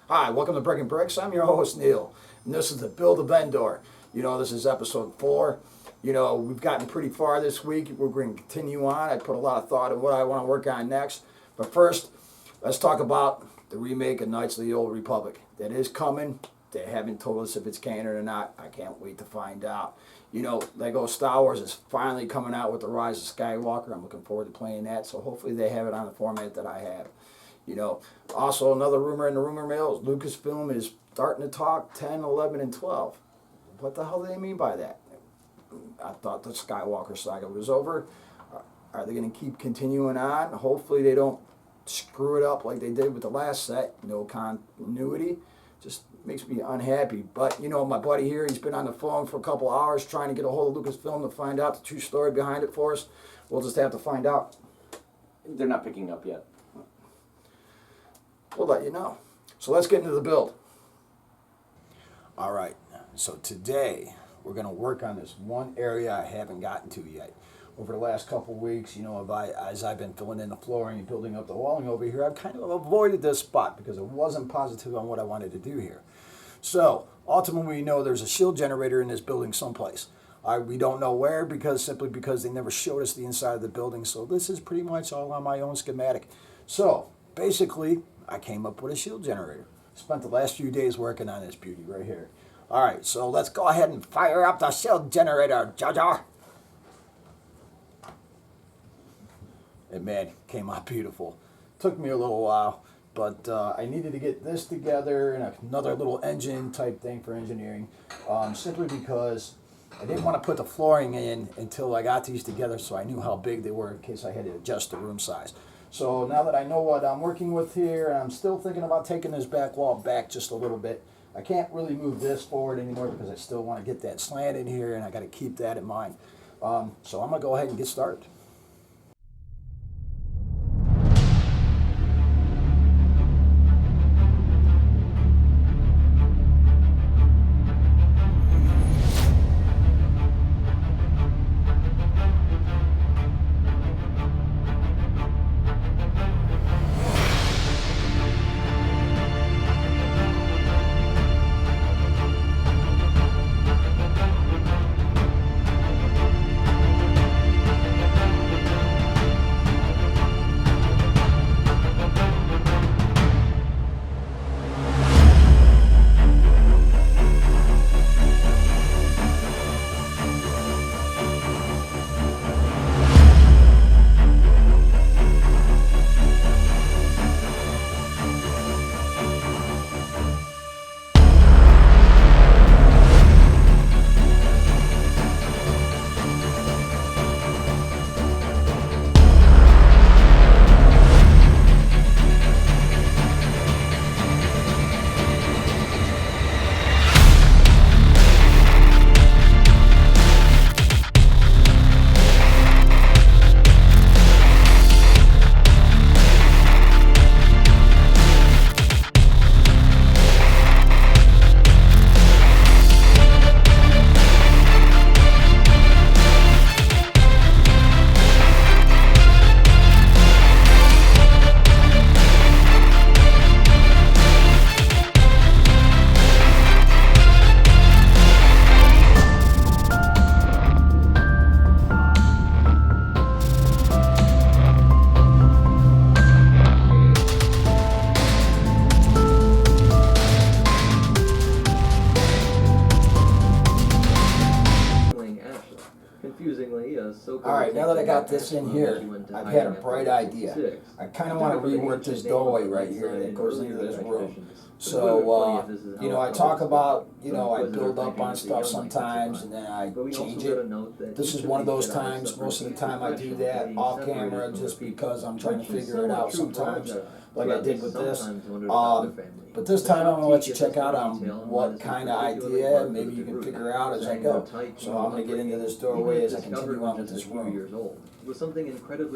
Hi, welcome to Breaking Bricks. I'm your host, Neil, and this is the build of Endor. This is episode 4. We've gotten pretty far this week. We're going to continue on. I put a lot of thought in what I want to work on next. But first, let's talk about the remake of Knights of the Old Republic. That is coming. They haven't told us if it's canon or not. I can't wait to find out. Lego Star Wars is finally coming out with The Rise of Skywalker. I'm looking forward to playing that, so hopefully they have it on the format that I have. Also another rumor in the rumor mill is Lucasfilm is starting to talk 10, 11, and 12. What the hell do they mean by that? I thought the Skywalker saga was over. Are they going to keep continuing on? Hopefully they don't screw it up like they did with the last set. No continuity. Just makes me unhappy. But, my buddy here, he's been on the phone for a couple hours trying to get a hold of Lucasfilm to find out the true story behind it for us. We'll just have to find out. They're not picking up yet. We'll let you know. So let's get into the build. All right, so today we're going to work on this one area I haven't gotten to yet. Over the last couple of weeks, as I've been filling in the flooring and building up the walling over here, I've kind of avoided this spot because I wasn't positive on what I wanted to do here. So ultimately, we know there's a shield generator in this building someplace. We don't know where simply because they never showed us the inside of the building. So this is pretty much all on my own schematic. So basically, I came up with a shield generator. Spent the last few days working on this beauty right here. All right, so let's go ahead and fire up the shield generator, Jar Jar. And man, came out beautiful. Took me a little while, but I needed to get this together and another little engine type thing for engineering, simply because I didn't want to put the flooring in until I got these together so I knew how big they were in case I had to adjust the room size. So now that I know what I'm working with here, I'm still thinking about taking this back wall back just a little bit. I can't really move this forward anymore because I still want to get that slant in here, and I got to keep that in mind. So I'm going to go ahead and get started. All right, now that I got this in here, I've had a bright idea. I kind of want to rework this doorway right here that goes into this room. So, I talk about, I build up on stuff sometimes and then I change it. This is one of those times. Most of the time I do that off camera just because I'm trying to figure it out sometimes, like I did with this. But this time I'm going to let you check out on what kind of idea maybe you can figure out as I go. So I'm going to get into this doorway as I continue on with this room. Was something incredibly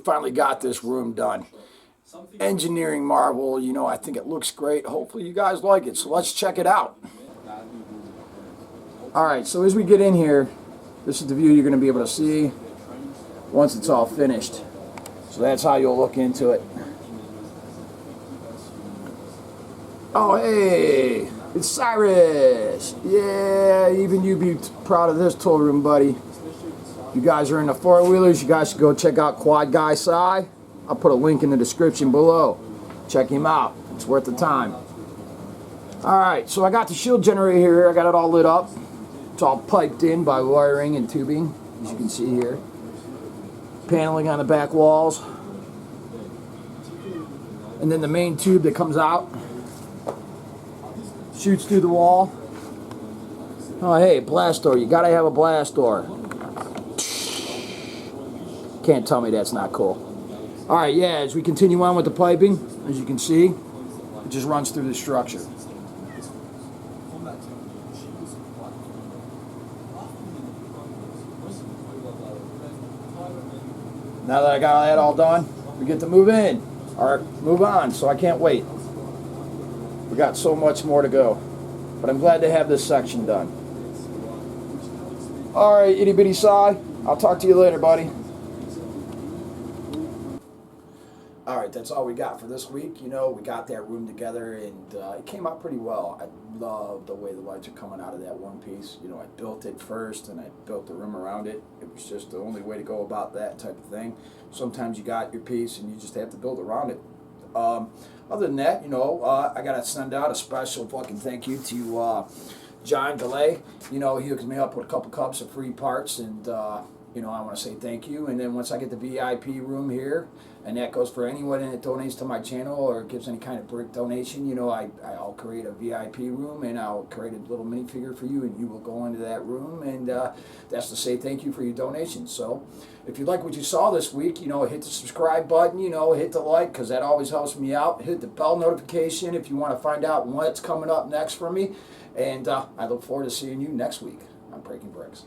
finally got this room done. Engineering marvel, you know, I think it looks great. Hopefully you guys like it, so let's check it out. All right, so as we get in here, this is the view you're going to be able to see once it's all finished. So that's how you'll look into it. Oh, hey, it's Cyrus. Yeah, even you be proud of this tool room, buddy. You guys are into four-wheelers, you guys should go check out Quad Guy Cy. I'll put a link in the description below. Check him out. It's worth the time. Alright, so I got the shield generator here. I got it all lit up. It's all piped in by wiring and tubing, as you can see here. Paneling on the back walls. And then the main tube that comes out shoots through the wall. Oh, hey, blast door. You gotta have a blast door. Can't tell me that's not cool. Alright, yeah, as we continue on with the piping, as you can see, it just runs through the structure. Now that I got that all done, we get to move in, or move on, so I can't wait. We got so much more to go, but I'm glad to have this section done. Alright, itty bitty Cy, I'll talk to you later, buddy. Alright, that's all we got for this week. You know, we got that room together and it came out pretty well. I love the way the lights are coming out of that one piece. You know, I built it first and I built the room around it. It was just the only way to go about that type of thing. Sometimes you got your piece and you just have to build around it. Other than that, you know, I got to send out a special fucking thank you to John DeLay. You know, he hooks me up with a couple cups of free parts and you know, I want to say thank you. And then once I get the VIP room here, and that goes for anyone that donates to my channel or gives any kind of brick donation, you know, I'll create a VIP room and I'll create a little minifigure for you and you will go into that room and that's to say thank you for your donation. So if you like what you saw this week, you know, hit the subscribe button, you know, hit the like because that always helps me out. Hit the bell notification if you want to find out what's coming up next for me. And I look forward to seeing you next week on Breaking Bricks.